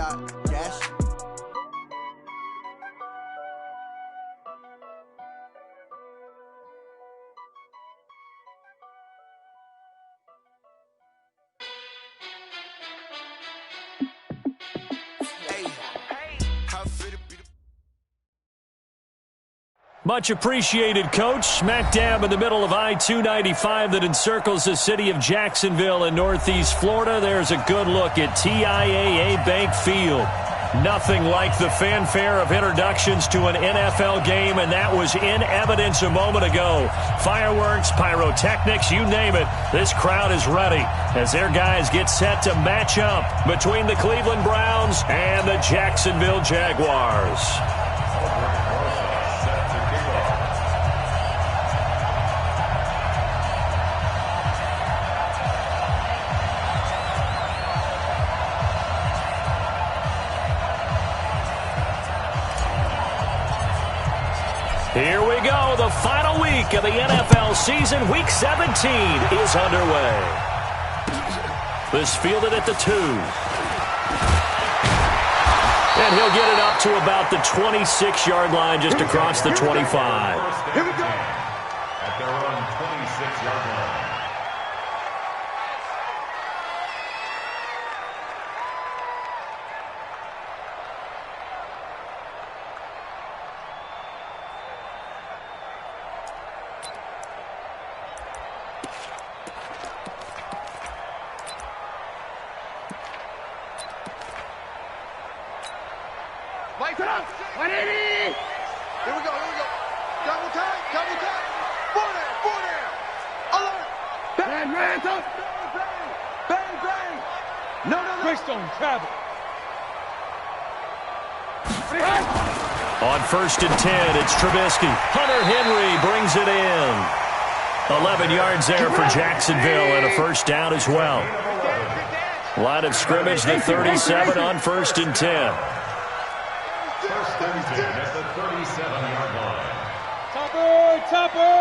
got gas. Much appreciated, Coach. Smack dab in the middle of I-295 that encircles the city of Jacksonville in Northeast Florida. There's a good look at TIAA Bank Field. Nothing like the fanfare of introductions to an NFL game, and that was in evidence a moment ago. Fireworks, pyrotechnics, you name it. This crowd is ready as their guys get set to match up between the Cleveland Browns and the Jacksonville Jaguars. Here we go. The final week of the NFL season. Week 17 is underway. This fielded at the 2. And he'll get it up to about the 26-yard line, just across the 25. Here we go. At their own 26-yard line. Lights it up. 180. Here we go. Double time. Four down. Alert. Bang, ransom. Bang. No. Greystone travel. On 1st and 10, it's Trubisky. Hunter Henry brings it in. 11 yards there for Jacksonville and a first down as well. Line of scrimmage, the 37 on 1st and 10. First and 10 at the 37-yard line. Topper!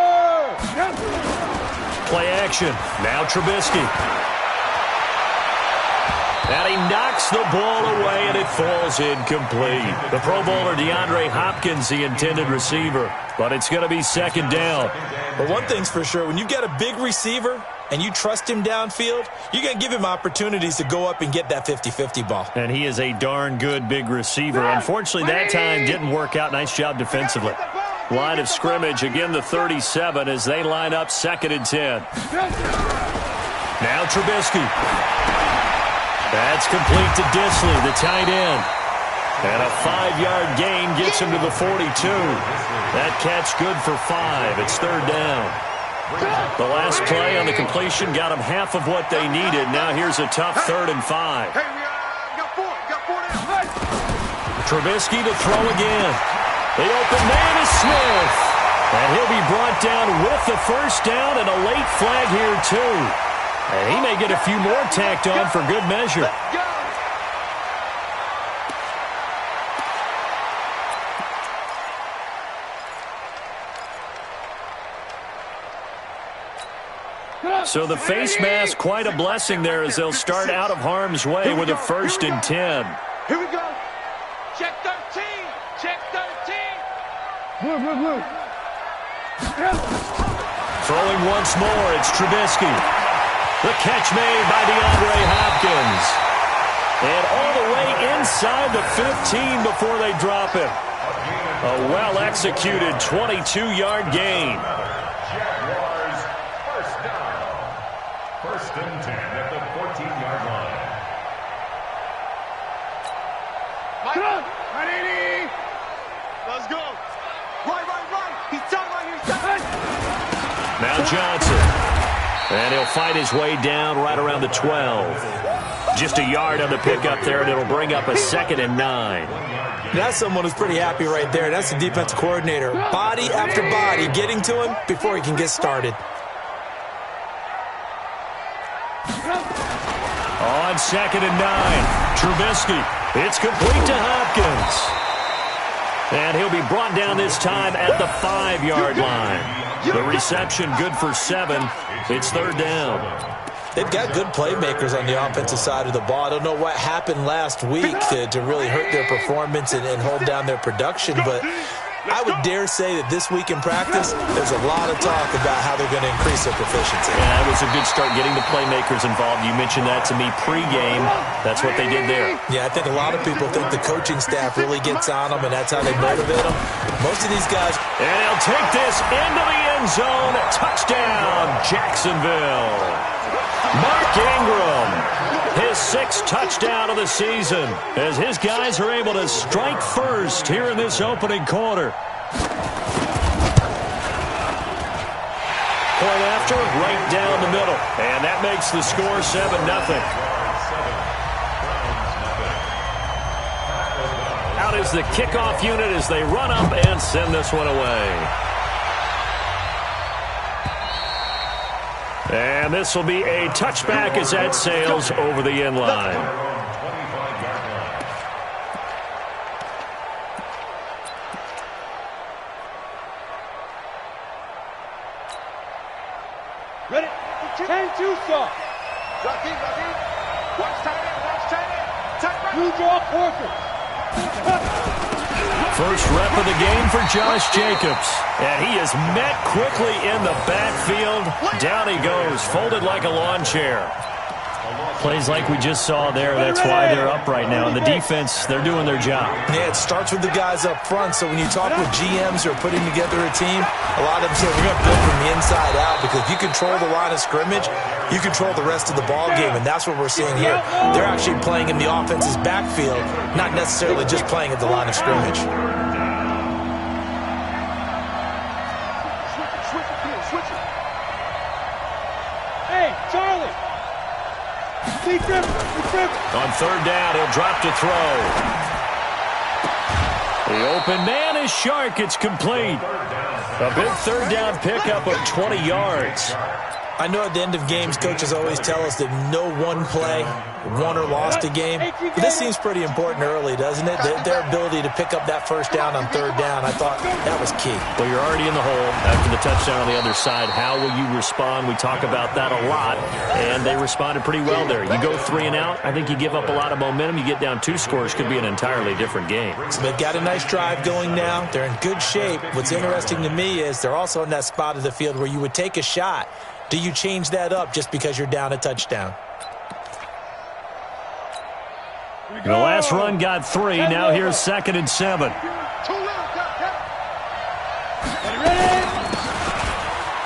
Play action. Now Trubisky. And he knocks the ball away, and it falls incomplete. The Pro Bowler DeAndre Hopkins, the intended receiver. But it's going to be second down. But one thing's for sure, when you got a big receiver and you trust him downfield, you're going to give him opportunities to go up and get that 50-50 ball. And he is a darn good big receiver. Unfortunately, that time didn't work out. Nice job defensively. Line of scrimmage, again the 37 as they line up 2nd and 10. Now Trubisky. That's complete to Disley, the tight end. And a 5-yard gain gets him to the 42. That catch good for 5. It's 3rd down. The last play on the completion got them half of what they needed. Now here's a tough 3rd and 5. Hey, we got four down. Trubisky to throw again. The open man is Smith. And he'll be brought down with the first down and a late flag here too. And he may get a few more tacked on for good measure. So the face mask, quite a blessing there as they'll start out of harm's way with a 1st and 10. Here we go. Check 13. Blue. Throwing once more, it's Trubisky. The catch made by DeAndre Hopkins. And all the way inside the 15 before they drop him. A well-executed 22-yard gain. Jaguars first down. 1st and 10 at the 14-yard line. Come on. 180. Let's go. Right. He's done right here. Now Johnson. And he'll fight his way down right around the 12. Just a yard on the pickup there, and it'll bring up a 2nd and 9. That's someone who's pretty happy right there. That's the defensive coordinator. Body after body getting to him before he can get started. On 2nd and 9, Trubisky. It's complete to Hopkins. And he'll be brought down this time at the 5-yard line. The reception good for 7. It's 3rd down. They've got good playmakers on the offensive side of the ball. I don't know what happened last week to really hurt their performance and hold down their production, but I would dare say that this week in practice, there's a lot of talk about how they're going to increase their proficiency. Yeah, it was a good start getting the playmakers involved. You mentioned that to me pregame. That's what they did there. Yeah, I think a lot of people think the coaching staff really gets on them, and that's how they motivate them. Most of these guys... And he'll take this into the end zone. Touchdown, Jacksonville. Mark Ingram, his 6th touchdown of the season, as his guys are able to strike first here in this opening quarter. Point after, right down the middle. And that makes the score 7-0. Out is the kickoff unit as they run up and send this one away. And this will be a touchback as that sails over the end line. Ready? 10-2 stop. Rocky. Watch tight end. Tight right. You draw quarter. First rep of the game for Josh Jacobs. And he is met quickly in the backfield. Down he goes, folded like a lawn chair. Plays like we just saw there. That's why they're up right now. And the defense, they're doing their job. Yeah, it starts with the guys up front. So when you talk with GMs who are putting together a team, a lot of them say we're going to build from the inside out, because if you control the line of scrimmage, you control the rest of the ball game, and that's what we're seeing here. They're actually playing in the offense's backfield, not necessarily just playing at the line of scrimmage. Hey, Charlie. On third down, he'll drop to throw. The open man is Shark. It's complete. A big third down pickup of 20 yards. I know at the end of games, coaches always tell us that no one play won or lost a game. But this seems pretty important early, doesn't it? Their ability to pick up that first down on third down, I thought that was key. Well, you're already in the hole after the touchdown on the other side. How will you respond? We talk about that a lot, and they responded pretty well there. You go 3 and out, I think you give up a lot of momentum. You get down 2 scores, could be an entirely different game. So they've got a nice drive going now. They're in good shape. What's interesting to me is they're also in that spot of the field where you would take a shot. Do you change that up just because you're down a touchdown? The last run got 3. Now here's 2nd and 7.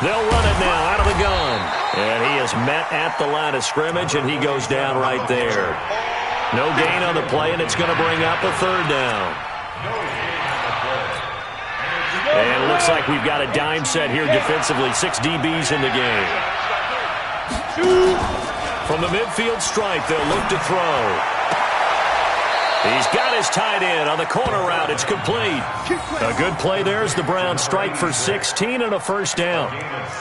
They'll run it now out of the gun. And he is met at the line of scrimmage, and he goes down right there. No gain on the play, and it's going to bring up a third down. And it looks like we've got a dime set here defensively. 6 DBs in the game. From the midfield stripe, they'll look to throw. He's got his tight end on the corner route. It's complete. A good play there as the Browns strike for 16 and a first down.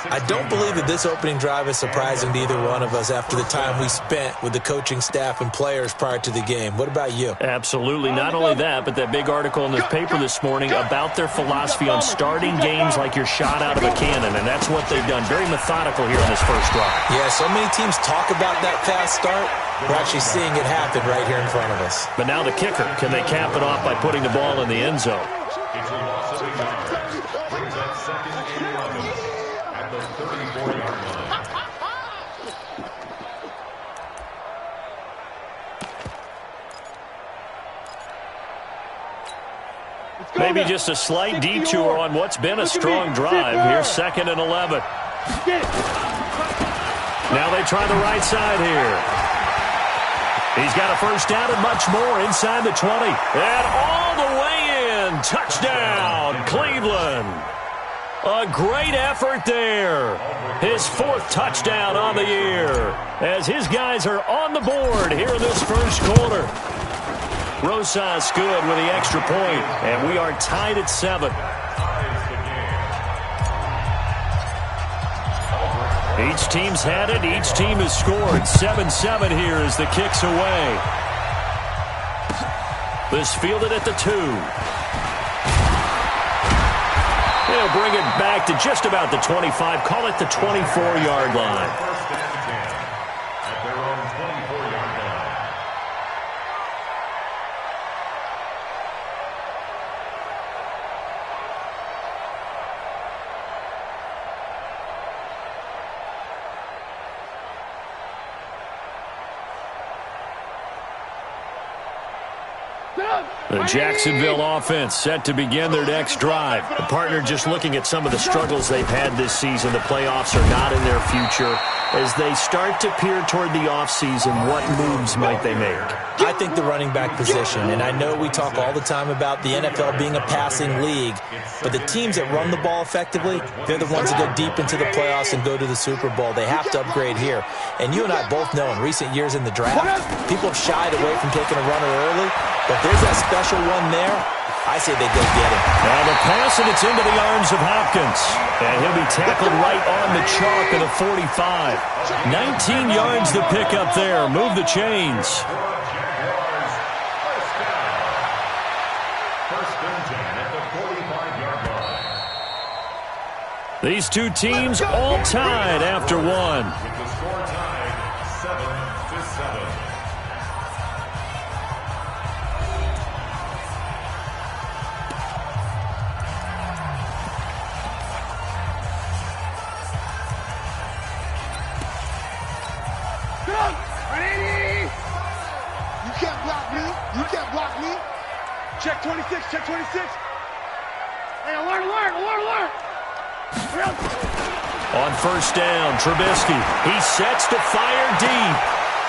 I don't believe that this opening drive is surprising to either one of us after the time we spent with the coaching staff and players prior to the game. What about you? Absolutely. Not only that, but that big article in the paper this morning about their philosophy on starting games like you're shot out of a cannon, and that's what they've done. Very methodical here in this first drive. Yeah, so many teams talk about that fast start. We're actually seeing it happen right here in front of us. But now the kicker, can they cap it off by putting the ball in the end zone? Maybe just a slight detour on what's been a strong drive. Here's 2nd and 11. Now they try the right side here. He's got a first down and much more inside the 20. And all the way in. Touchdown, Cleveland. A great effort there. His 4th touchdown on the year as his guys are on the board here in this first quarter. Rosas good with the extra point, and we are tied at 7. Each team's had it. Each team has scored. 7-7 here as the kick's away. This fielded at the 2. They'll bring it back to just about the 25. Call it the 24-yard line. The Jacksonville offense set to begin their next drive. The partner just looking at some of the struggles they've had this season. The playoffs are not in their future. As they start to peer toward the offseason, what moves might they make? I think the running back position, and I know we talk all the time about the NFL being a passing league, but the teams that run the ball effectively, they're the ones that go deep into the playoffs and go to the Super Bowl. They have to upgrade here. And you and I both know in recent years in the draft, people have shied away from taking a runner early, but there's that special one there. I say they go get him. And the pass, and it's into the arms of Hopkins. And he'll be tackled right on the chalk of the 45. 19 yards to pick up there. Move the chains. These two teams all tied after one. With the score tied 7-7. You can't block me. You can't block me. Check 26, check 26. Hey, alert. On first down, Trubisky. He sets to fire deep.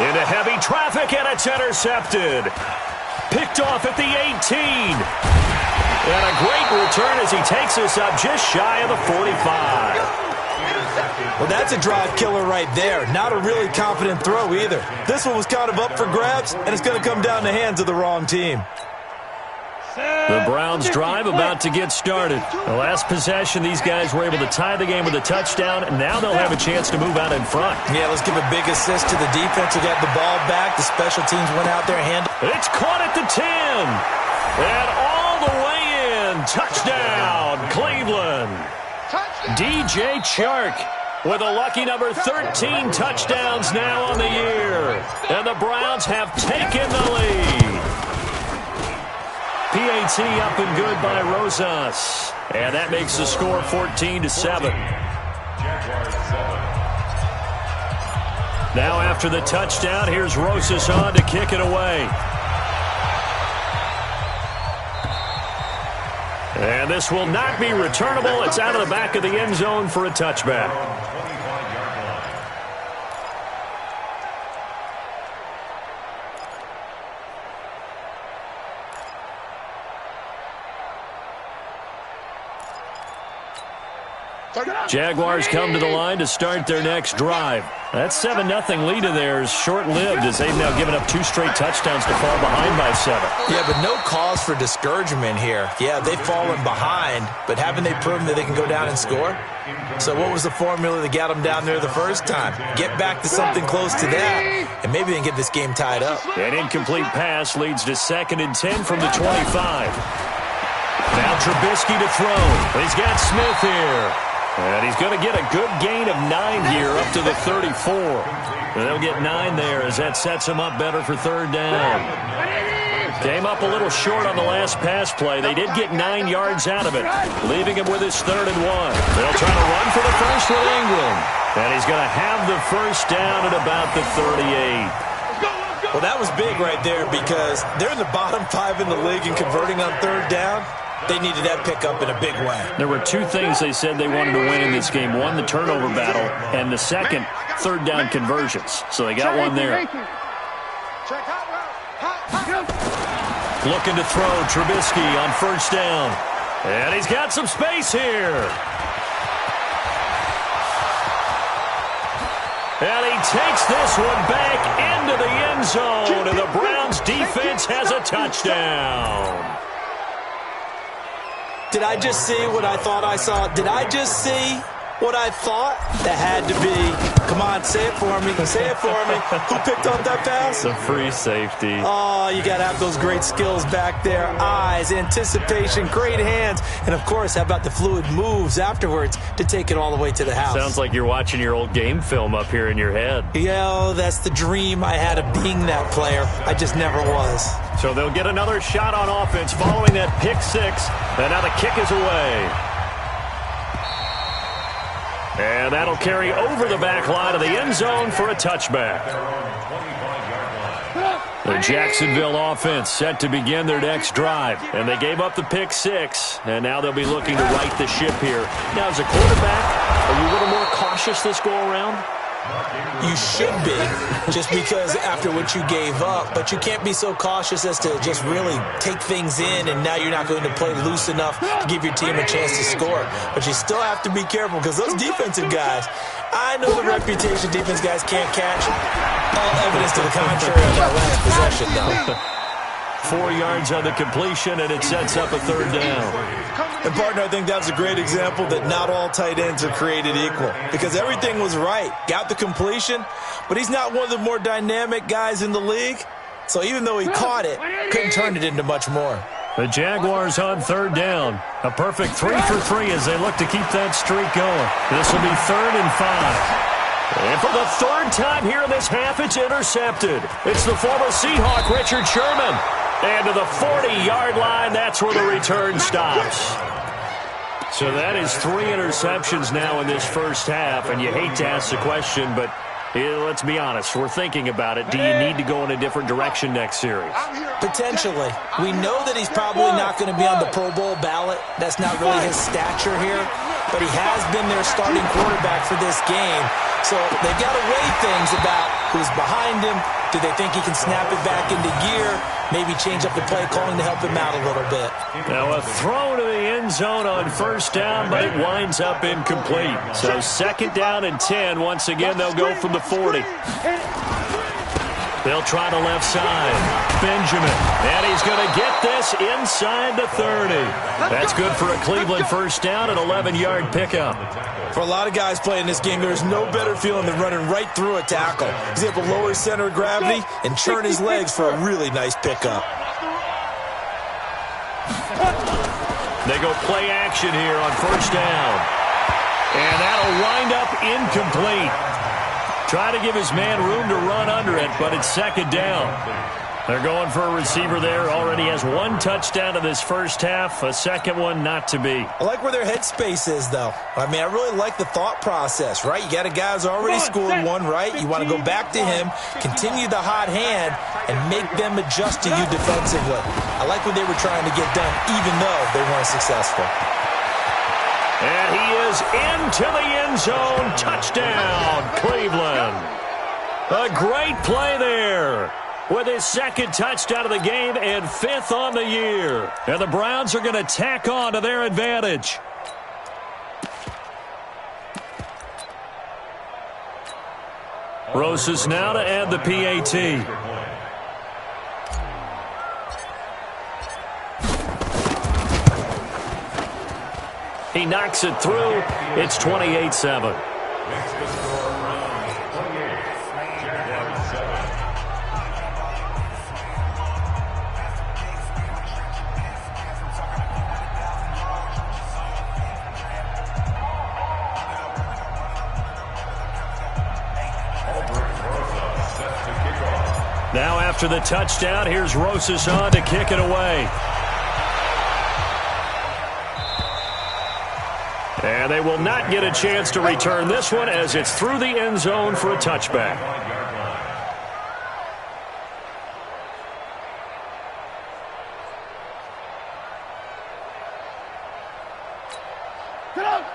Into heavy traffic, and it's intercepted. Picked off at the 18. And a great return as he takes us up just shy of the 45. Well, that's a drive killer right there. Not a really confident throw either. This one was kind of up for grabs, and it's going to come down the hands of the wrong team. The Browns drive about to get started. The last possession, these guys were able to tie the game with a touchdown, and now they'll have a chance to move out in front. Yeah, let's give a big assist to the defense who got the ball back. The special teams went out there and handled. It's caught at the 10. And all the way in. Touchdown, Cleveland. DJ Chark with a lucky number 13 touchdowns now on the year. And the Browns have taken the lead. PAT up and good by Rosas. And that makes the score 14-7. Now after the touchdown, here's Rosas on to kick it away. And this will not be returnable. It's out of the back of the end zone for a touchback. Jaguars come to the line to start their next drive. That 7-0 lead of theirs short-lived as they've now given up 2 straight touchdowns to fall behind by 7. Yeah, but no cause for discouragement here. Yeah, they've fallen behind, but haven't they proven that they can go down and score? So what was the formula that got them down there the first time? Get back to something close to that, and maybe they can get this game tied up. An incomplete pass leads to 2nd and 10 from the 25. Now Trubisky to throw. He's got Smith here. And he's going to get a good gain of 9 here up to the 34. And they'll get 9 there as that sets him up better for 3rd down. Came up a little short on the last pass play. They did get 9 yards out of it, leaving him with his 3rd and 1. They'll try to run for the first with Ingram. And he's going to have the first down at about the 38. Well, that was big right there because they're in the bottom 5 in the league and converting on 3rd down. They needed that pickup in a big way. There were 2 things they said they wanted to win in this game. One, the turnover battle, and the second, 3rd down conversions. So they got one there. Looking to throw, Trubisky on first down. And he's got some space here. And he takes this one back into the end zone, and the Browns defense has a touchdown. Did I just see what I thought I saw? Did I just see what I thought? That had to be. Come on, say it for me. Say it for me. Who picked up that pass? The free safety. Oh, you got to have those great skills back there. Eyes, anticipation, great hands. And, of course, how about the fluid moves afterwards to take it all the way to the house? Sounds like you're watching your old game film up here in your head. Yeah, that's the dream I had of being that player. I just never was. So they'll get another shot on offense following that pick 6. And now the kick is away. And that'll carry over the back line of the end zone for a touchback. The Jacksonville offense set to begin their next drive. And they gave up the pick 6, and now they'll be looking to right the ship here. Now, as a quarterback, are you a little more cautious this go-around? You should be, just because after what you gave up, but you can't be so cautious as to just really take things in, and now you're not going to play loose enough to give your team a chance to score. But you still have to be careful, because those defensive guys, I know the reputation defense guys can't catch. All evidence to the contrary on that last possession, though. 4 yards on the completion, and it sets up a 3rd down. And, partner, I think that's a great example that not all tight ends are created equal, because everything was right. Got the completion, but he's not one of the more dynamic guys in the league. So even though he caught it, couldn't turn it into much more. The Jaguars on 3rd down. A perfect 3 for 3 as they look to keep that streak going. This will be 3rd and 5. And for the 3rd time here in this half, it's intercepted. It's the former Seahawk, Richard Sherman. And to the 40-yard line, that's where the return stops. So that is 3 interceptions now in this first half, and you hate to ask the question, but let's be honest, we're thinking about it. Do you need to go in a different direction next series? Potentially. We know that he's probably not going to be on the Pro Bowl ballot. That's not really his stature here, but he has been their starting quarterback for this game. So they've got to weigh things about who's behind him. Do they think he can snap it back into gear? Maybe change up the play calling to help him out a little bit. Now a throw to the end zone on 1st down, but it winds up incomplete. So 2nd down and 10. Once again, they'll go from the 40. They'll try the left side. Benjamin. And he's going to get this inside the 30. That's good for a Cleveland 1st down, an 11-yard pickup. For a lot of guys playing this game, there's no better feeling than running right through a tackle. He's able to lower his center of gravity and churn his legs for a really nice pickup. They go play action here on 1st down. And that'll wind up incomplete. Try to give his man room to run under it, but it's 2nd down. They're going for a receiver there. Already has 1 touchdown in this first half. A 2nd one not to be. I like where their headspace is, though. I mean, I really like the thought process, right? You got a guy who's already scored 1, right? You want to go back to him, continue the hot hand, and make them adjust to you defensively. I like what they were trying to get done, even though they weren't successful. And he is into the end zone. Touchdown, Cleveland. A great play there with his 2nd touchdown of the game and 5th on the year. And the Browns are going to tack on to their advantage. Rosas now to add the PAT. He knocks it through. It's 28-7. Now after the touchdown, here's Rosas on to kick it away. And they will not get a chance to return this one as it's through the end zone for a touchback.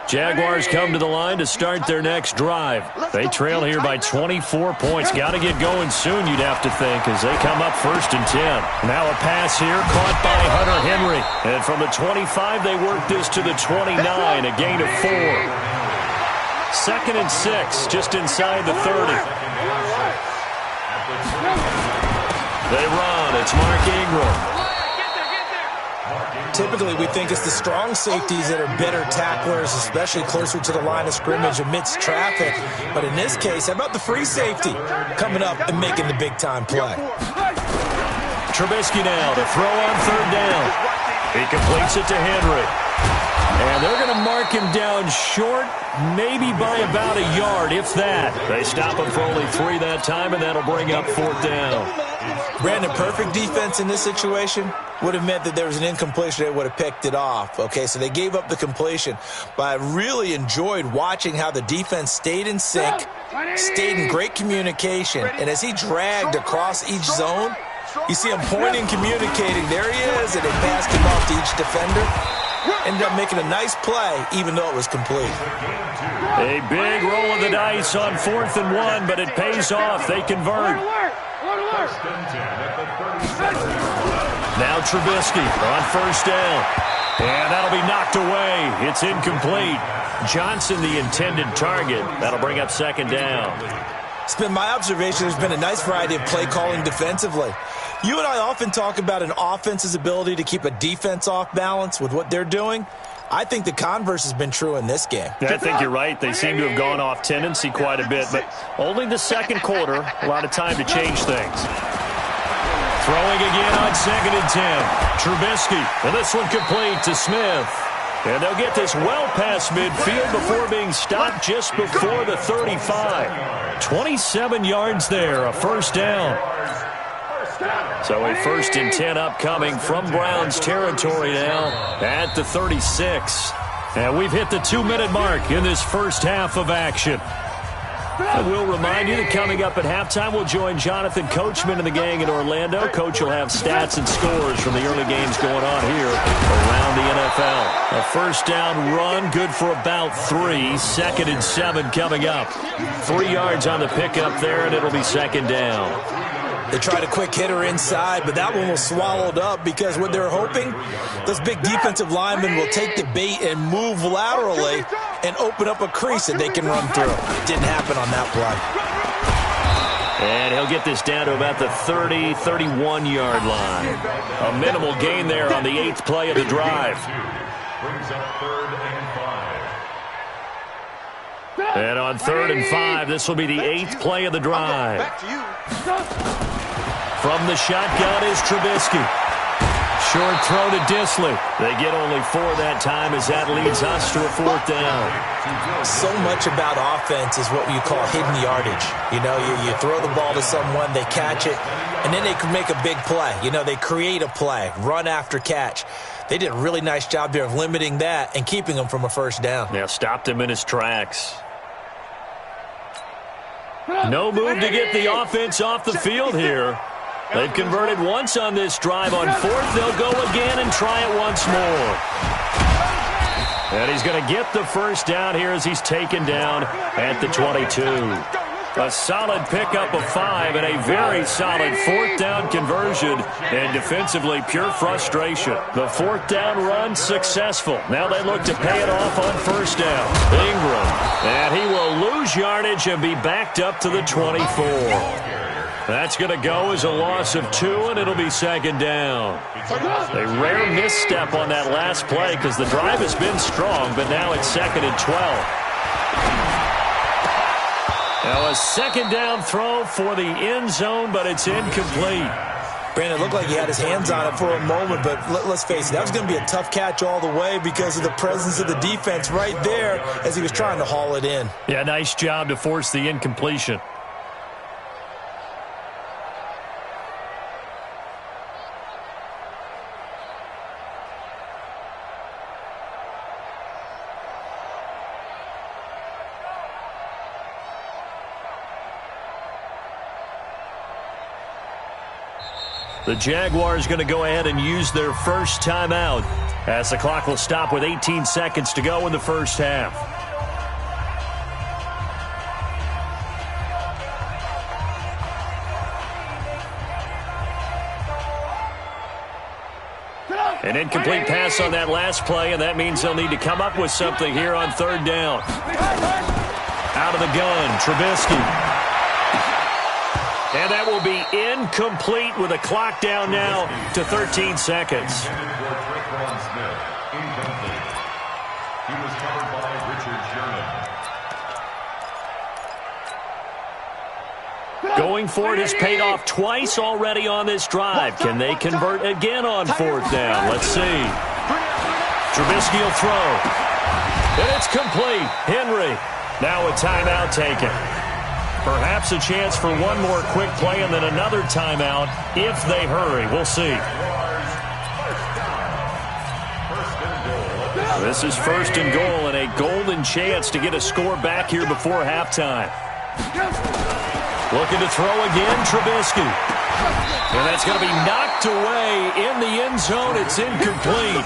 Jaguars come to the line to start their next drive. They trail here by 24 points. Got to get going soon, you'd have to think, as they come up 1st and 10. Now a pass here caught by Hunter Henry. And from the 25, they work this to the 29, a gain of 4. 2nd and 6, just inside the 30. They run. It's Mark Ingram. Typically, we think it's the strong safeties that are better tacklers, especially closer to the line of scrimmage amidst traffic. But in this case, how about the free safety coming up and making the big-time play? Trubisky now to throw on 3rd down. He completes it to Henry. And they're going to mark him down short, maybe by about a yard, if that. They stop him for only 3 that time, and that'll bring up 4th down. Brandon, perfect defense in this situation would have meant that there was an incompletion. They would have picked it off. Okay, so they gave up the completion. But I really enjoyed watching how the defense stayed in sync, stayed in great communication. And as he dragged across each zone, You see him pointing, communicating. There he is, and they passed him off to each defender. Ended up making a nice play, even though it was complete. A big roll of the dice on 4th and 1, but it pays off. They convert. Now Trubisky on 1st down. And that'll be knocked away. It's incomplete. Johnson, the intended target. That'll bring up 2nd down. It's been my observation there's been a nice variety of play calling defensively. You and I often talk about an offense's ability to keep a defense off balance with what they're doing. I think the converse has been true in this game. I think you're right. They seem to have gone off tendency quite a bit, but only the 2nd quarter, a lot of time to change things. Throwing again on 2nd and 10. Trubisky, and this one complete to Smith. And they'll get this well past midfield before being stopped just before the 35. 27 yards there, a 1st down. So a 1st and 10 upcoming from Browns territory now at the 36. And we've hit the 2-minute mark in this first half of action. I will remind you that coming up at halftime, we'll join Jonathan Coachman and the gang in Orlando. Coach will have stats and scores from the early games going on here around the NFL. A 1st down run, good for about 3. 2nd and 7 coming up. 3 yards on the pickup there, and it'll be 2nd down. They tried a quick hitter inside, but that one was swallowed up because what they're hoping, those big defensive linemen will take the bait and move laterally and open up a crease that they can run through. Didn't happen on that play. And he'll get this down to about the 30, 31-yard line. A minimal gain there on the 8th play of the drive. Brings up 3rd and 5. And on 3rd and 5, this will be the 8th play of the drive. Back to you. From the shotgun is Trubisky. Short throw to Disley. They get only 4 that time as that leads us to a 4th down. So much about offense is what you call hidden yardage. You know, you throw the ball to someone, they catch it, and then they can make a big play. You know, they create a play, run after catch. They did a really nice job there of limiting that and keeping him from a 1st down. Yeah, stopped him in his tracks. No move to get the offense off the field here. They've converted once on this drive. On 4th, they'll go again and try it once more. And he's going to get the 1st down here as he's taken down at the 22. A solid pickup of 5 and a very solid 4th down conversion. And defensively, pure frustration. The 4th down run successful. Now they look to pay it off on 1st down. Ingram. And he will lose yardage and be backed up to the 24. That's going to go as a loss of 2, and it'll be 2nd down. A rare misstep on that last play because the drive has been strong, but now it's 2nd and 12. Now a 2nd down throw for the end zone, but it's incomplete. Brandon, it looked like he had his hands on it for a moment, but let's face it, that was going to be a tough catch all the way because of the presence of the defense right there as he was trying to haul it in. Yeah, nice job to force the incompletion. The Jaguars going to go ahead and use their first timeout as the clock will stop with 18 seconds to go in the first half. An incomplete pass on that last play, and that means they'll need to come up with something here on 3rd down. Out of the gun, Trubisky. And that will be incomplete with a clock down now to 13 seconds. He was covered by Richard Sherman. Going for it has paid off twice already on this drive. Can they convert again on 4th down? Let's see. Trubisky will throw. And it's complete. Henry. Now a timeout taken. Perhaps a chance for one more quick play and then another timeout if they hurry. We'll see. This is 1st and goal and a golden chance to get a score back here before halftime. Looking to throw again, Trubisky. And that's going to be knocked away in the end zone. It's incomplete.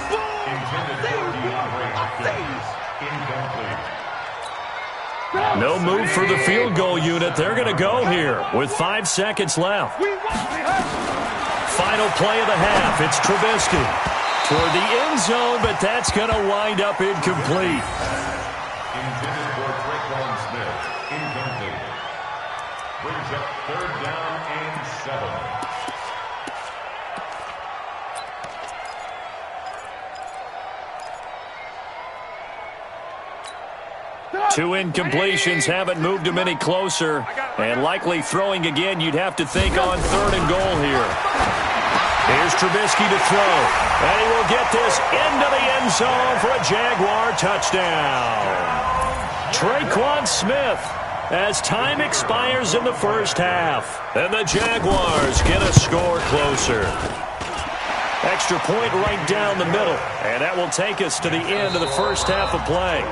No move for the field goal unit. They're going to go here with 5 seconds left. Final play of the half. It's Trubisky toward the end zone, but that's going to wind up incomplete. Intended for Traquan Smith. Incomplete. Brings up 3rd down and 7. Two incompletions haven't moved him any closer. And likely throwing again, you'd have to think on 3rd and goal here. Here's Trubisky to throw. And he will get this into the end zone for a Jaguar touchdown. Traquan Smith as time expires in the first half. And the Jaguars get a score closer. Extra point right down the middle. And that will take us to the end of the first half of play.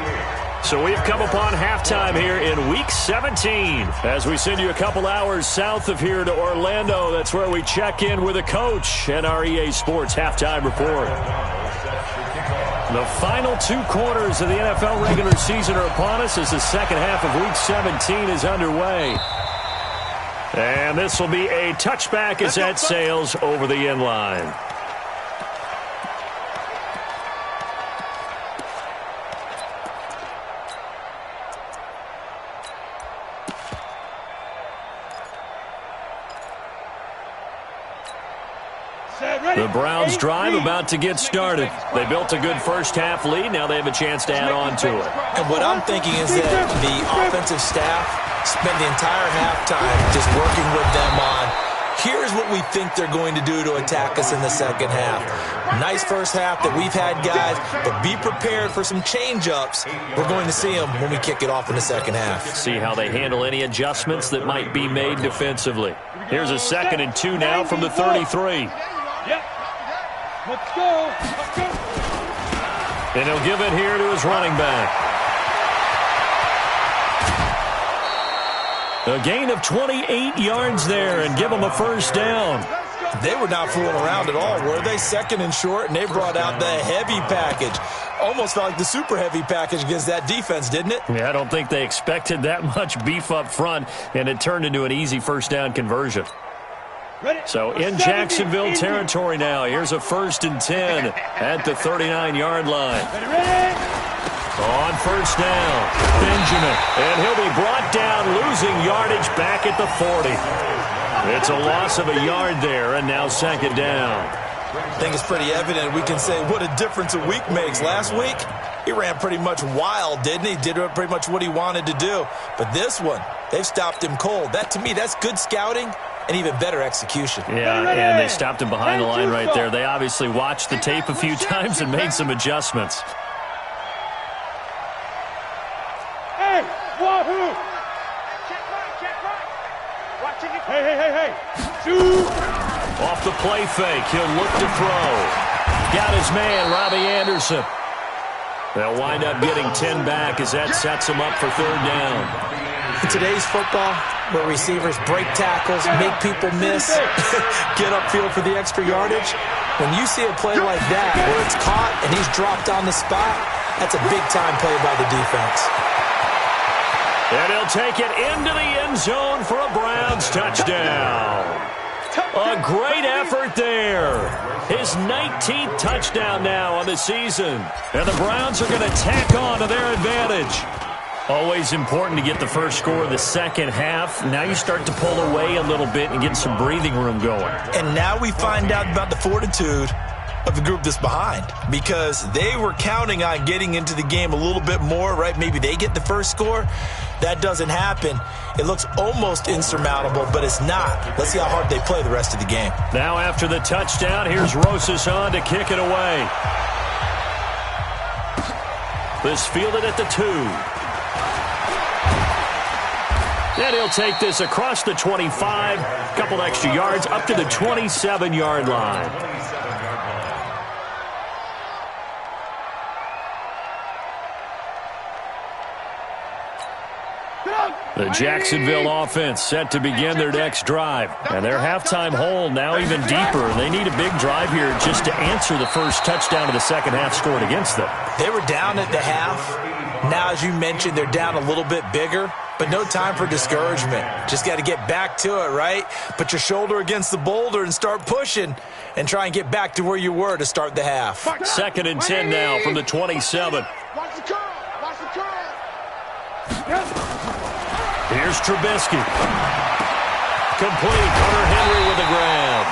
So we've come upon halftime here in Week 17 as we send you a couple hours south of here to Orlando. That's where we check in with a coach and our EA Sports halftime report. The final 2 quarters of the NFL regular season are upon us as the second half of Week 17 is underway. And this will be a touchback as that sails over the end line. The Browns drive about to get started. They built a good first half lead. Now they have a chance to add on to it. And what I'm thinking is that the offensive staff spent the entire halftime just working with them on, here's what we think they're going to do to attack us in the second half. Nice first half that we've had, guys, but be prepared for some change-ups. We're going to see them when we kick it off in the second half. See how they handle any adjustments that might be made defensively. Here's a 2nd and 2 now from the 33. Let's go. Let's go. And he'll give it here to his running back. A gain of 28 yards there and give him a first down. They were not fooling around at all, were they? 2nd and short, and they brought out the heavy package. Almost felt like the super heavy package against that defense, didn't it? Yeah, I don't think they expected that much beef up front, and it turned into an easy first down conversion. So in Jacksonville territory now. Here's a 1st and 10 at the 39-yard line. On first down, Benjamin. And he'll be brought down, losing yardage back at the 40. It's a loss of a yard there, and now 2nd down. I think it's pretty evident. We can say what a difference a week makes. Last week, he ran pretty much wild, didn't he? Did pretty much what he wanted to do. But this one, they've stopped him cold. That, to me, that's good scouting. And even better execution. Yeah, and they stopped him behind the line right there. They obviously watched the tape a few times and made some adjustments. Hey, wahoo! Check right. Watching it. Hey. Shoot! Off the play fake, he'll look to throw. Got his man, Robbie Anderson. They'll wind up getting 10 back as that sets him up for 3rd down. In today's football, where receivers break tackles, make people miss, get upfield for the extra yardage, when you see a play like that where it's caught and he's dropped on the spot, that's a big-time play by the defense. And he'll take it into the end zone for a Browns touchdown. A great effort there. His 19th touchdown now on the season. And the Browns are going to tack on to their advantage. Always important to get the first score of the second half. Now you start to pull away a little bit and get some breathing room going. And now we find out about the fortitude of the group that's behind, because they were counting on getting into the game a little bit more, right? Maybe they get the first score. That doesn't happen. It looks almost insurmountable, but it's not. Let's see how hard they play the rest of the game. Now after the touchdown, here's Rosas on to kick it away. This fielded at the 2. And he'll take this across the 25, a couple extra yards, up to the 27-yard line. The Jacksonville offense set to begin their next drive. And their halftime hole now even deeper. They need a big drive here just to answer the first touchdown of the second half scored against them. They were down at the half. Now, as you mentioned, they're down a little bit bigger. But no time for discouragement. Just got to get back to it, right? Put your shoulder against the boulder and start pushing and try and get back to where you were to start the half. 2nd and 10 now from the 27. Watch the curl. Watch the curl. Here's Trubisky. Complete. Hunter Henry with the grab.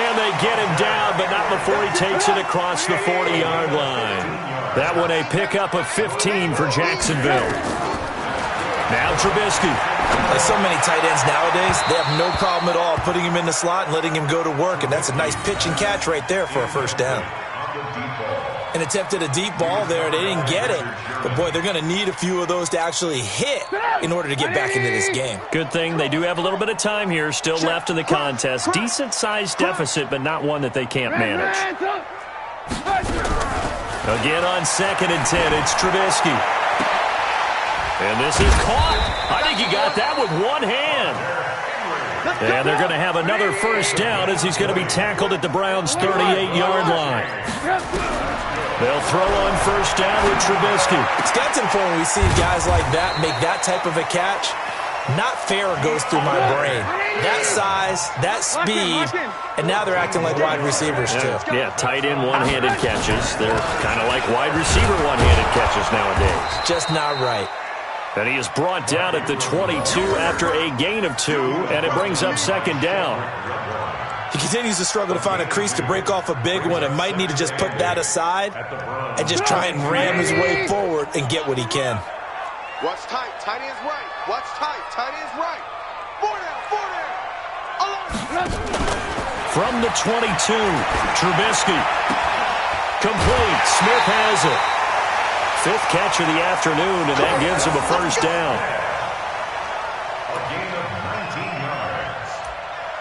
And they get him down, but not before he takes it across the 40-yard line. That one a pickup of 15 for Jacksonville. Now Trubisky. Like so many tight ends nowadays, they have no problem at all putting him in the slot and letting him go to work, and that's a nice pitch and catch right there for a first down. And attempted a deep ball there. They didn't get it. But, boy, they're going to need a few of those to actually hit in order to get back into this game. Good thing they do have a little bit of time here still left in the contest. Decent-sized deficit, but not one that they can't manage. Again on 2nd and 10, it's Trubisky. And this is caught. I think he got that with one hand. And they're going to have another first down as he's going to be tackled at the Browns' 38-yard line. They'll throw on first down with Trubisky. It's got to the point when we see guys like that make that type of a catch. Not fair goes through my brain. That size, that speed, and now they're acting like wide receivers too. Yeah, tight end one-handed catches. They're kind of like wide receiver one-handed catches nowadays. Just not right. And he is brought down at the 22 after a gain of 2, and it brings up 2nd down. He continues to struggle to find a crease to break off a big one and might need to just put that aside and just try and ram his way forward and get what he can. Watch tight. Tight end's right. Watch tight. Tight end's right. 4 down. 4 down. From the 22, Trubisky. Complete. Smith has it. 5th catch of the afternoon, and that gives him a first down. A gain of 19 yards.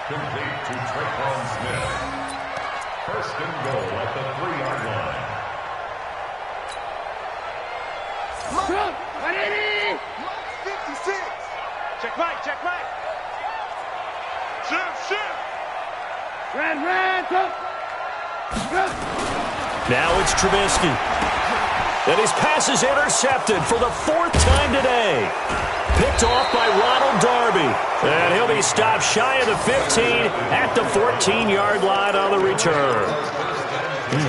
Complete to Tre'Quan Smith. 1st and goal at the 3-yard line. Look. 56. Check right, check right. Shift. Ran, Now it's Trubisky. And his pass is intercepted for the 4th time today. Picked off by Ronald Darby. And he'll be stopped shy of the 15 at the 14-yard line on the return.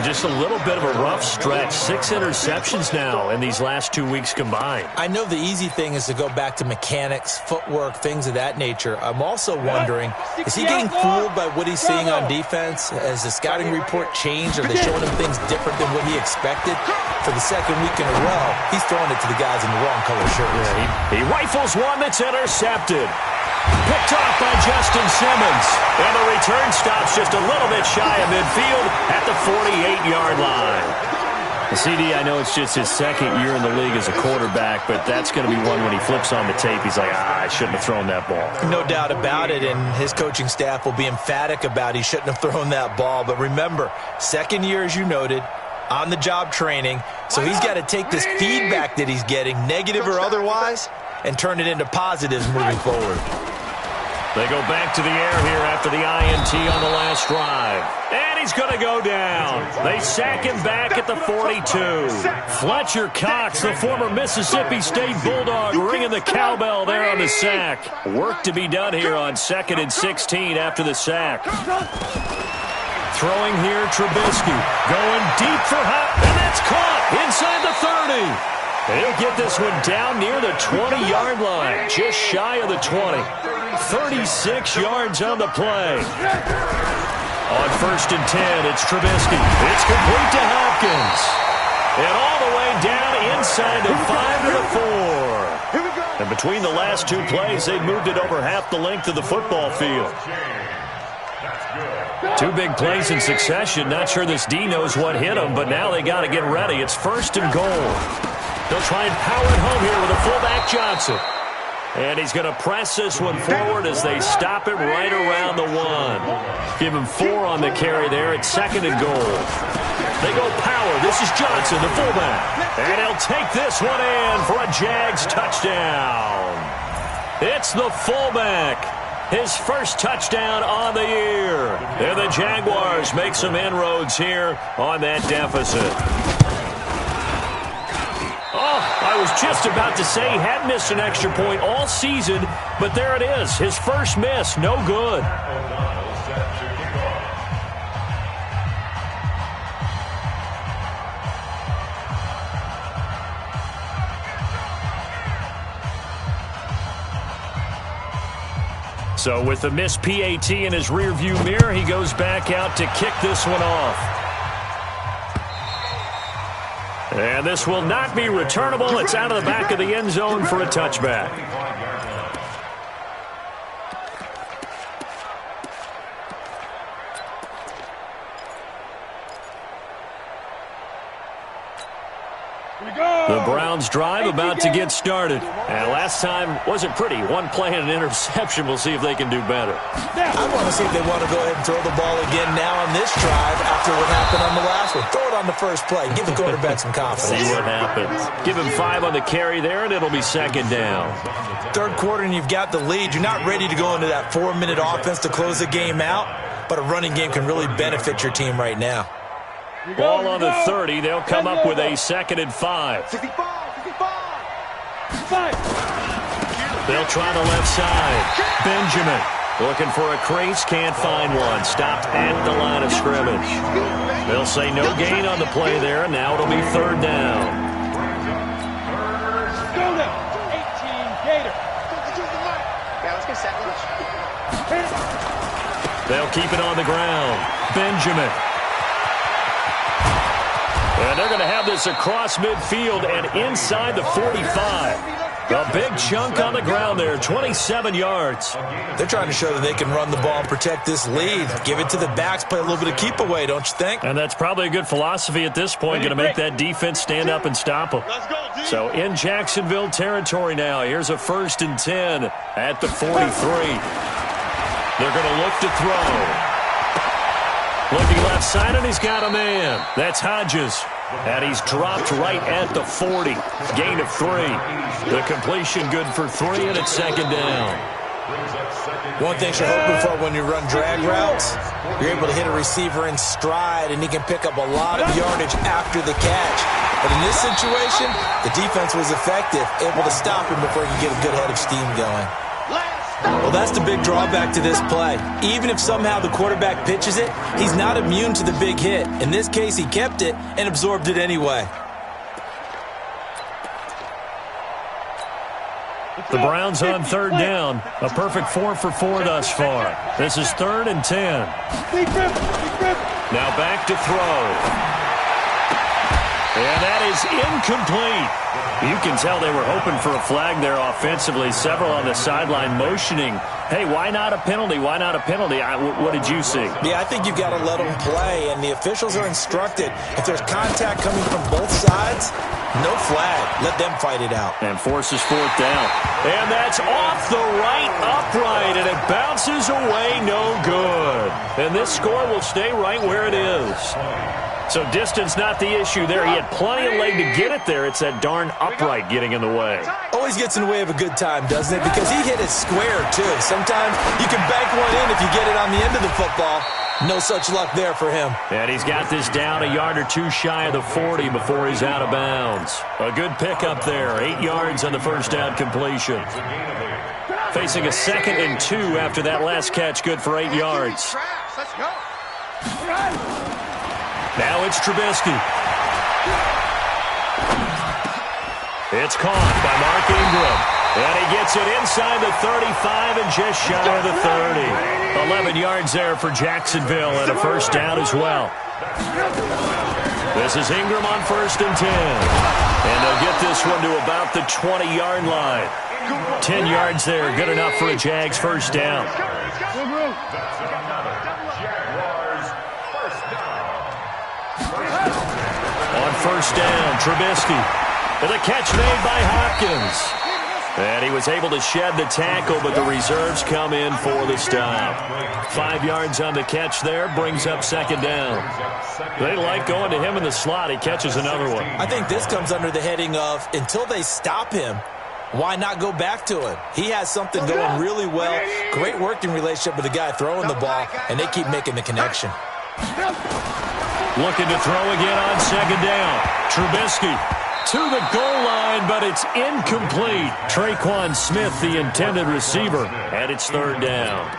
Just a little bit of a rough stretch. 6 interceptions now in these last 2 weeks combined. I know the easy thing is to go back to mechanics, footwork, things of that nature. I'm also wondering, is he getting fooled by what he's seeing on defense? Has the scouting report changed? Are they showing him things different than what he expected? For the 2nd week in a row, he's throwing it to the guys in the wrong color shirts. Yeah, he rifles one that's intercepted. Picked off by Justin Simmons. And the return stops just a little bit shy of midfield at the 48-yard line. The CD, I know it's just his 2nd year in the league as a quarterback, but that's going to be one when he flips on the tape. He's like, I shouldn't have thrown that ball. No doubt about it, and his coaching staff will be emphatic about he shouldn't have thrown that ball. But remember, 2nd year, as you noted, on-the-job training, so he's got to take this feedback that he's getting, negative or otherwise, and turn it into positives moving forward. They go back to the air here after the INT on the last drive. And he's going to go down. They sack him back at the 42. Fletcher Cox, the former Mississippi State Bulldog, ringing the cowbell there on the sack. Work to be done here on 2nd and 16 after the sack. Throwing here, Trubisky. Going deep for Hunt, and that's caught inside the 30. He'll get this one down near the 20-yard line, just shy of the 20. 36 yards on the play. On 1st and 10, it's Trubisky. It's complete to Hopkins. And all the way down inside the 5 to the 4. And between the last 2 plays, they moved it over half the length of the football field. 2 big plays in succession. Not sure this D knows what hit him, but now they got to get ready. It's 1st and goal. They'll try and power it home here with a fullback Johnson. And he's going to press this one forward as they stop it right around the 1. Give him 4 on the carry there at 2nd and goal. They go power. This is Johnson, the fullback. And he'll take this one in for a Jags touchdown. It's the fullback. His first touchdown on the year. And the Jaguars make some inroads here on that deficit. Oh, I was just about to say he had missed an extra point all season, but there it is. His first miss, no good. So with the missed PAT in his rearview mirror, he goes back out to kick this one off. And this will not be returnable. It's out of the back of the end zone for a touchback. The Browns drive about to get started. And last time wasn't pretty. One play and an interception. We'll see if they can do better. I want to see if they want to go ahead and throw the ball again now on this drive after what happened on the last one. Throw it on the first play. Give the quarterback some confidence. See what happens. Give him 5 on the carry there, and it'll be second down. Third quarter, and you've got the lead. You're not ready to go into that 4-minute offense to close the game out, but a running game can really benefit your team right now. Ball on the 30. They'll come up with a second and 5. 65. They'll try the left side. Benjamin looking for a crease. Can't find one. Stopped at the line of scrimmage. They'll say no gain on the play there. Now it'll be third down. Go now. 18 Gator. Yeah, let's get set. They'll keep it on the ground. Benjamin. And they're going to have this across midfield and inside the 45. A big chunk on the ground there, 27 yards. They're trying to show that they can run the ball and protect this lead. Give it to the backs, play a little bit of keep away, don't you think? And that's probably a good philosophy at this point, going to make that defense stand up and stop them. So in Jacksonville territory now, here's a 1st and 10 at the 43. They're going to look to throw. Looking left side, and he's got a man. That's Hodges. And he's dropped right at the 40. Gain of 3. The completion good for 3, and it's second down. One thing you're hoping for when you run drag routes, you're able to hit a receiver in stride, and he can pick up a lot of yardage after the catch. But in this situation, the defense was effective, able to stop him before he could get a good head of steam going. Well, that's the big drawback to this play. Even if somehow the quarterback pitches it, he's not immune to the big hit. In this case, he kept it and absorbed it anyway. The Browns on third down. A perfect 4 for 4 thus far. This is 3rd and 10. Now back to throw. And that is incomplete. You can tell they were hoping for a flag there offensively. Several on the sideline motioning. Hey, why not a penalty? Why not a penalty? What did you see? Yeah, I think you've got to let them play, and the officials are instructed. If there's contact coming from both sides, no flag. Let them fight it out. And forces 4th down. And that's off the right upright, and it bounces away, no good. And this score will stay right where it is. So distance not the issue there. He had plenty of leg to get it there. It's that darn upright getting in the way. Always gets in the way of a good time, doesn't it? Because he hit it square, too. Sometimes you can bank one in if you get it on the end of the football. No such luck there for him. And he's got this down a yard or 2 shy of the 40 before he's out of bounds. A good pickup there. 8 yards on the first down completion. Facing a 2nd and 2 after that last catch. Good for 8 yards. Let's go. Now it's Trubisky. It's caught by Mark Ingram. And he gets it inside the 35 and just shy of the 30. 11 yards there for Jacksonville and a first down as well. This is Ingram on 1st and 10. And they'll get this one to about the 20-yard line. 10 yards there, good enough for a Jags first down. On 1st down, Trubisky. And a catch made by Hopkins. And he was able to shed the tackle, but the reserves come in for the stop. 5 yards on the catch there, brings up second down. They like going to him in the slot. He catches another one. I think this comes under the heading of until they stop him, Why not go back to him? He has something going really well. Great working relationship with the guy throwing the ball, and they keep making the connection. Looking to throw again on second down. Trubisky to the goal line, but it's incomplete. Traquan Smith, the intended receiver, and it's third down.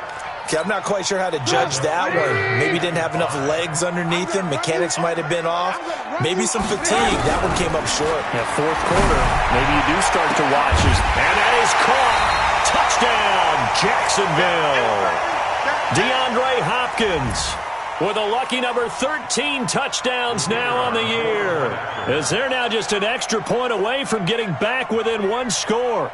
Okay, I'm not quite sure how to judge that one. Maybe didn't have enough legs underneath him. Mechanics might have been off. Maybe some fatigue. That one came up short. Yeah, fourth quarter, maybe you do start to watch. And that is caught. Touchdown, Jacksonville. DeAndre Hopkins with a lucky number 13 touchdowns now on the year, as they're now just an extra point away from getting back within one score.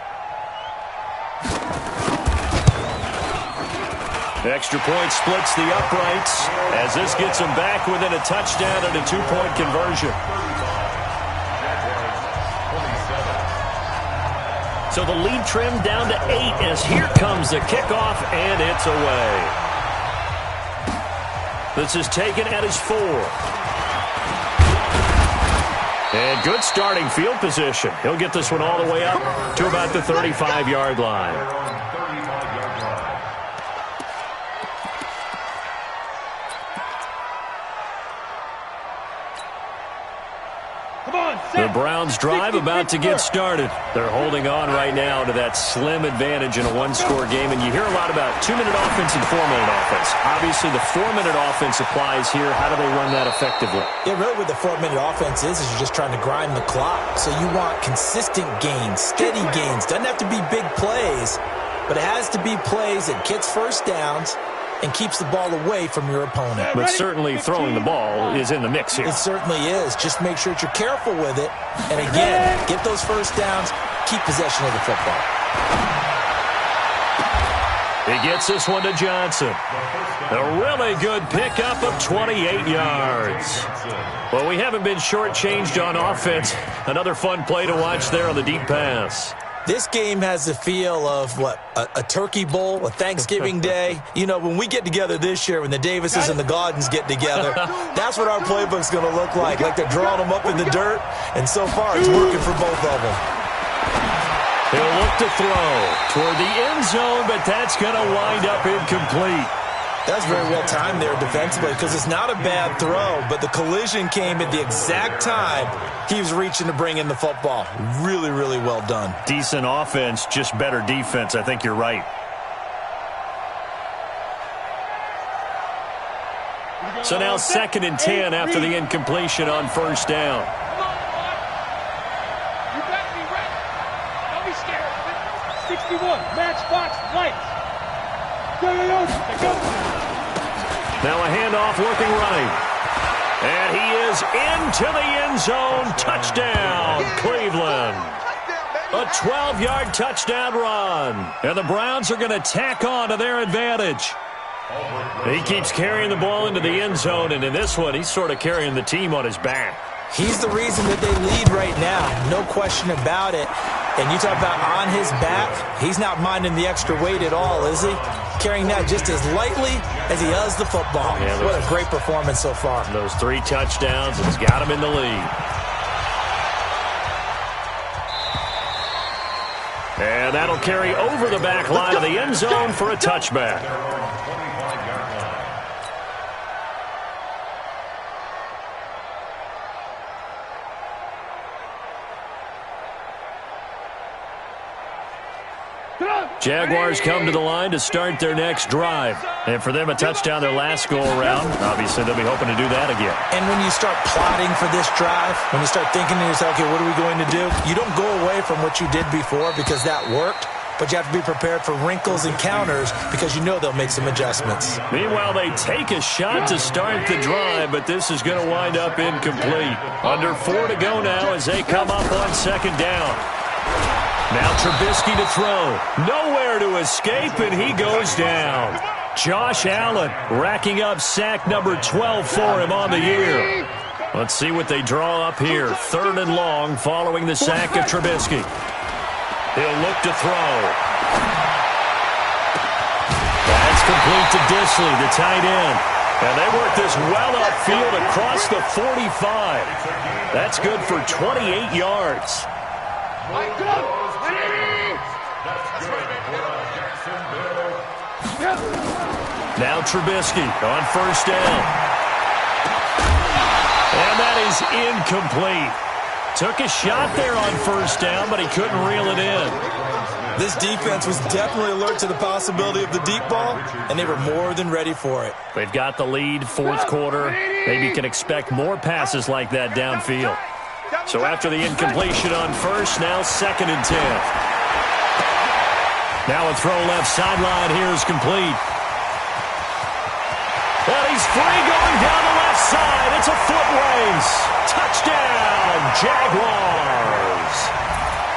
Extra point splits the uprights as this gets them back within a touchdown and a two-point conversion. So the lead trimmed down to 8 as here comes the kickoff, and it's away. This is taken at his 4. And good starting field position. He'll get this one all the way up to about the 35-yard line. The Browns drive about to get started. They're holding on right now to that slim advantage in a one-score game, and you hear a lot about 2-minute offense and 4-minute offense. Obviously, the 4-minute offense applies here. How do they run that effectively? Yeah, really what the 4-minute offense is you're just trying to grind the clock. So you want consistent gains, steady gains. Doesn't have to be big plays, but it has to be plays that gets first downs and keeps the ball away from your opponent. But certainly throwing the ball is in the mix here. It certainly is. Just make sure that you're careful with it. And again, get those first downs, keep possession of the football. He gets this one to Johnson. A really good pickup of 28 yards. Well, we haven't been shortchanged on offense. Another fun play to watch there on the deep pass. This game has the feel of, a turkey bowl, a Thanksgiving day. You know, when we get together this year, when the Davises and the Gaudens get together, that's what our playbook's going to look like. Like they're drawing them up in the dirt, and so far it's working for both of them. He'll look to throw toward the end zone, but that's going to wind up incomplete. That's very well timed there defensively because it's not a bad throw, but the collision came at the exact time he was reaching to bring in the football. Really, really well done. Decent offense, just better defense. I think you're right. So now 2nd and 10 after the incompletion on first down. You got me ready. Don't be scared. 61, matchbox, lights. Now a handoff looking right. And he is into the end zone. Touchdown, Cleveland. A 12-yard touchdown run. And the Browns are going to tack on to their advantage. He keeps carrying the ball into the end zone, and in this one, he's sort of carrying the team on his back. He's the reason that they lead right now. No question about it. And you talk about on his back, he's not minding the extra weight at all, is he? Carrying that just as lightly as he does the football. Yeah, what a great performance so far. Those 3 touchdowns, it's got him in the lead. And that'll carry over the back line of the end zone for a touchback. Jaguars come to the line to start their next drive. And for them, a touchdown their last go-around. Obviously, they'll be hoping to do that again. And when you start plotting for this drive, when you start thinking to yourself, okay, what are we going to do? You don't go away from what you did before because that worked. But you have to be prepared for wrinkles and counters because you know they'll make some adjustments. Meanwhile, they take a shot to start the drive, but this is going to wind up incomplete. Under 4 to go now as they come up on second down. Now Trubisky to throw. Nowhere to escape, and he goes down. Josh Allen racking up sack number 12 for him on the year. Let's see what they draw up here. 3rd and long following the sack of Trubisky. He'll look to throw. That's complete to Disley, the tight end. And they work this well upfield across the 45. That's good for 28 yards. That's good for a Jacksonville. Now Trubisky on first down. And that is incomplete. Took a shot there on first down, but he couldn't reel it in. This defense was definitely alert to the possibility of the deep ball, and they were more than ready for it. They've got the lead, fourth quarter. Maybe can expect more passes like that downfield. So after the incompletion on first, now 2nd and 10. Now a throw left sideline here is complete. And he's free going down the left side. It's a foot race. Touchdown, Jaguars.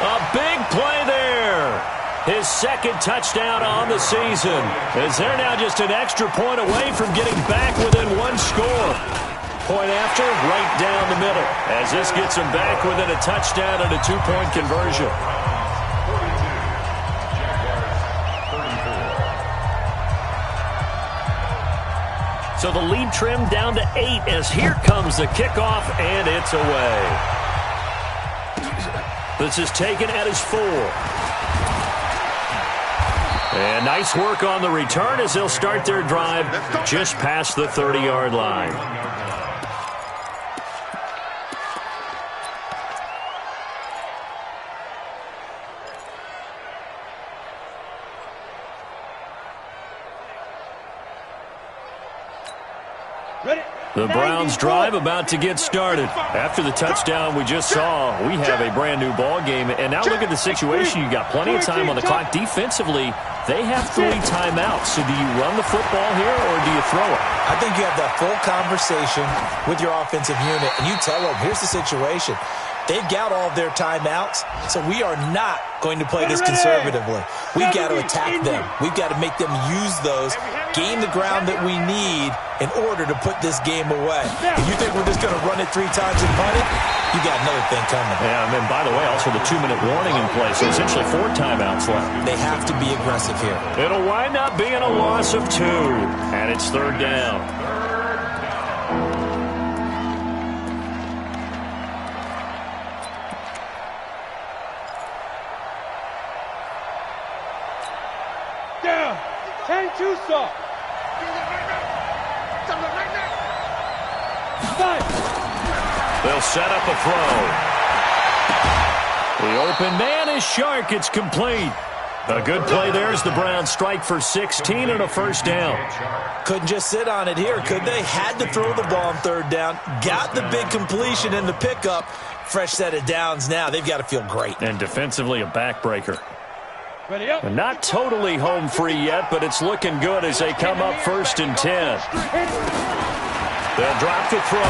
A big play there. His 2nd touchdown on the season, as they're now just an extra point away from getting back within one score. Point after, right down the middle, as this gets them back within a touchdown and a 2-point conversion. 42, So the lead trimmed down to 8 as here comes the kickoff, and it's away. This is taken at his 4. And nice work on the return as they'll start their drive just past the 30-yard line. The Browns drive about to get started. After the touchdown we just saw, we have a brand new ball game. And now look at the situation. You've got plenty of time on the clock. Defensively, they have 3 timeouts. So do you run the football here or do you throw it? I think you have that full conversation with your offensive unit, and you tell them, here's the situation. They've got all of their timeouts, so we are not going to play this conservatively. We've got to attack them. We've got to make them use those, gain the ground that we need in order to put this game away. If you think we're just going to run it 3 times and punt it, you got another thing coming. Yeah, and then, by the way, also the 2-minute warning in place, so essentially 4 timeouts left. They have to be aggressive here. It'll wind up being a loss of 2, and it's 3rd down. Down. 10-2 soft. 5. They'll set up a throw. The open man is Shark. It's complete. A good play there as the Browns strike for 16 and a first down. Couldn't just sit on it here, could they? Had to throw the ball on 3rd down. Got the big completion in the pickup. Fresh set of downs now. They've got to feel great. And defensively, a backbreaker. Ready up. Not totally home free yet, but it's looking good as they come up 1st and 10. They'll drop the throw.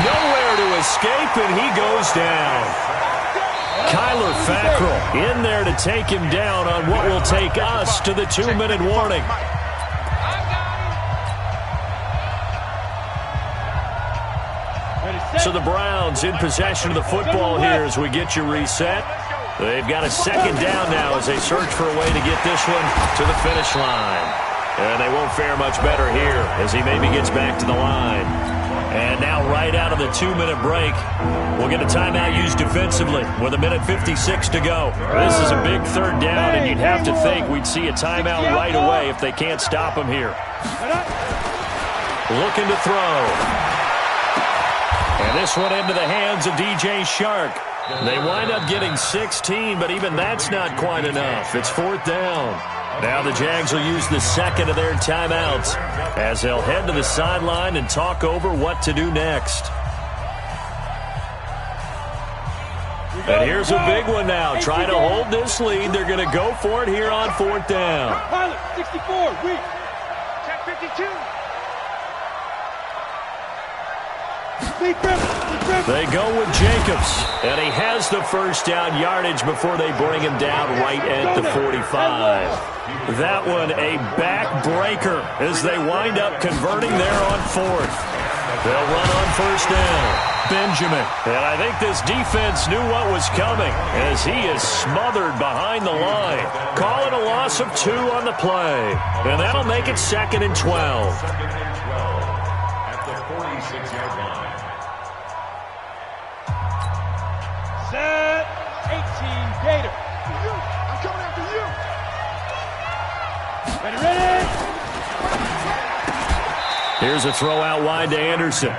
Nowhere to escape, and he goes down. Kyler Fackrell in there to take him down on what will take us to the 2-minute warning. So the Browns in possession of the football here as we get you reset. They've got a 2nd down now as they search for a way to get this one to the finish line. And they won't fare much better here as he maybe gets back to the line. And now right out of the 2-minute break, we'll get a timeout used defensively with 1:56 to go. This is a big 3rd down, and you'd have to think we'd see a timeout right away if they can't stop him here. Looking to throw. And this one into the hands of DJ Shark. They wind up getting 16, but even that's not quite enough. It's 4th down. Now the Jags will use the 2nd of their timeouts as they'll head to the sideline and talk over what to do next. And here's a big one now. Try to hold this lead. They're going to go for it here on 4th down. Pilot, 64, weak. Check 52. They go with Jacobs, and he has the first down yardage before they bring him down right at the 45. That one a backbreaker as they wind up converting there on 4th. They'll run on 1st down. Benjamin, and I think this defense knew what was coming as he is smothered behind the line. Call it a loss of 2 on the play, and that'll make it 2nd and 12. 2nd and 12 at the 46-yard line. Set. 18. Here's a throw out wide to Anderson.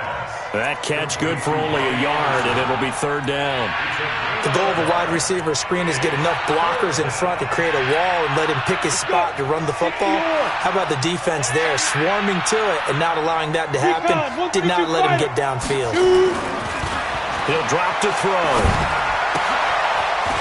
That catch good for only a yard, and it'll be third down. The goal of a wide receiver screen is get enough blockers in front to create a wall and let him pick his spot to run the football. How about the defense there, swarming to it and not allowing that to happen? Did not let him get downfield. He'll drop to throw.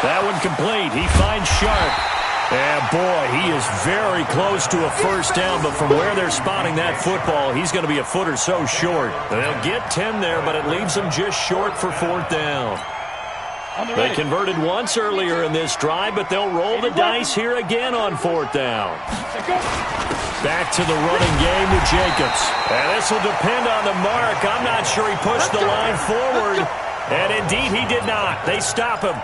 That one complete. He finds Sharp. And, boy, he is very close to a first down, but from where they're spotting that football, he's going to be a foot or so short. They'll get 10 there, but it leaves them just short for fourth down. They converted once earlier in this drive, but they'll roll the dice here again on fourth down. Back to the running game with Jacobs. And this will depend on the mark. I'm not sure he pushed the line forward. And, indeed, he did not. They stop him.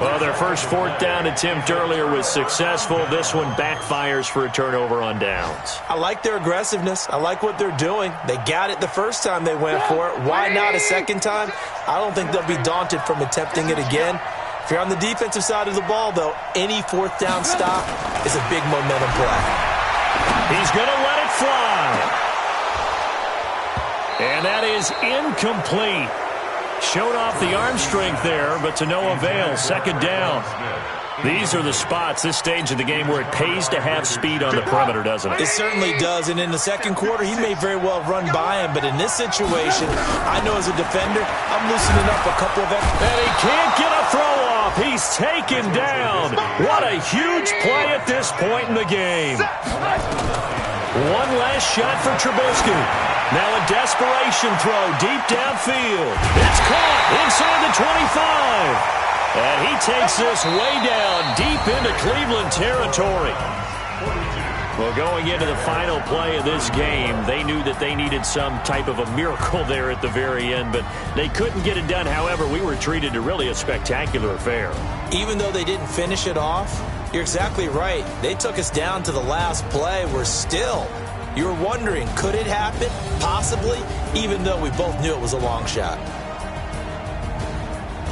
Well, their first fourth down attempt earlier was successful. This one backfires for a turnover on downs. I like their aggressiveness. I like what they're doing. They got it the first time they went for it. Why not a second time? I don't think they'll be daunted from attempting it again. If you're on the defensive side of the ball, though, any fourth down stop is a big momentum play. He's going to let it fly. And that is incomplete. Showed off the arm strength there, but to no avail. Second down. These are the spots, this stage of the game, where it pays to have speed on the perimeter, doesn't it? It certainly does, and in the second quarter, he may very well run by him, but in this situation, I know as a defender, I'm loosening up a couple of extra. And he can't get a throw off. He's taken down. What a huge play at this point in the game. One last shot for Trubisky. Now a desperation throw deep downfield. It's caught inside the 25. And he takes this way down deep into Cleveland territory. Well, going into the final play of this game, they knew that they needed some type of a miracle there at the very end, but they couldn't get it done. However, we were treated to really a spectacular affair. Even though they didn't finish it off, you're exactly right. They took us down to the last play. We're still, you were wondering, could it happen? Possibly, even though we both knew it was a long shot.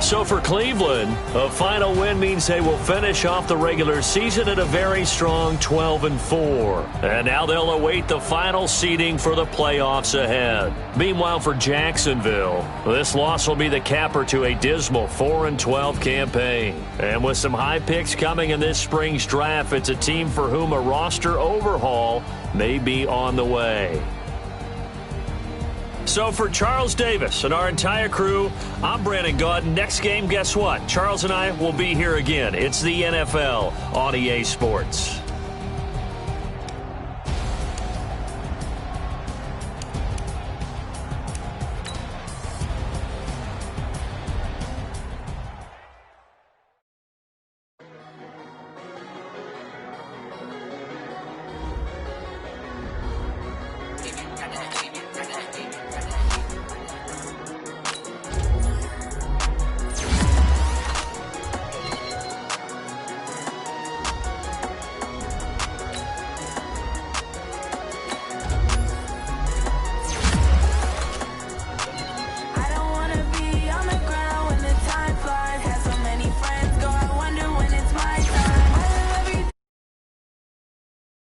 So for Cleveland, a final win means they will finish off the regular season at a very strong 12-4. And now they'll await the final seeding for the playoffs ahead. Meanwhile, for Jacksonville, this loss will be the capper to a dismal 4-12 campaign. And with some high picks coming in this spring's draft, it's a team for whom a roster overhaul may be on the way. So for Charles Davis and our entire crew, I'm Brandon Gaudin. Next game, guess what? Charles and I will be here again. It's the NFL on EA Sports.